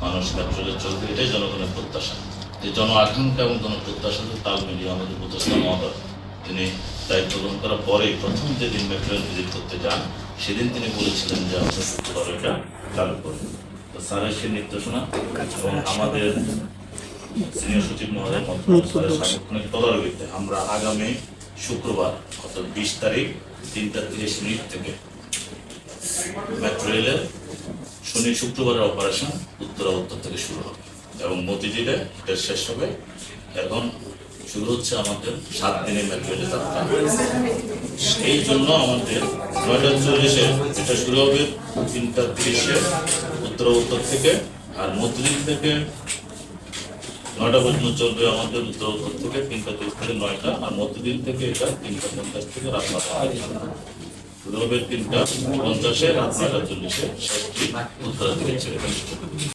মানুষ মেট্রোলে চলবে, এটাই জনগণের প্রত্যাশা। যে জন আকাঙ্ক্ষা এবং জনপ্রত্যাশাতে তাল মিলিয়ে আমাদের উপদেষ্টা মহোদয় তিনি দায়িত্ব গ্রহণ করার পরেই প্রথম যেদিন মেট্রো রেল ভিজিট করতে যান সেদিন তিনি বলেছিলেন যে আমরা শুক্রবার এটা চালু করব। তো স্যারের সেই নির্দেশনা এবং আমাদের সিনিয়র সচিব মহোদয় স্যারের সাংগঠনিক তদারকিতে আমরা আগামী শুক্রবার অর্থাৎ 20 তারিখ 3:30 থেকে মেট্রো রেলের শনি শুক্রবারের অপারেশন উত্তর থেকে শুরু হবে এবং মতিঝিলে এটা শেষ হবে। এখন শুরু হচ্ছে আমাদের 7 দিনের মেট্রো রেলের যাত্রা। এই জন্য আমাদের 9:40-এ এটা শুরু হবে 3:30-এ উত্তর থেকে, আর মতিঝিল থেকে 9টা পর্যন্ত চলবে আমাদের উত্তর থেকে 3:30 থেকে 9টা, আর মতিঝিল থেকে এটা 3:50 থেকে রাত 9টা। শুরু হবে 3:50-এ, রাত 9:40-এ শেষ উত্তরা থেকে ছেড়ে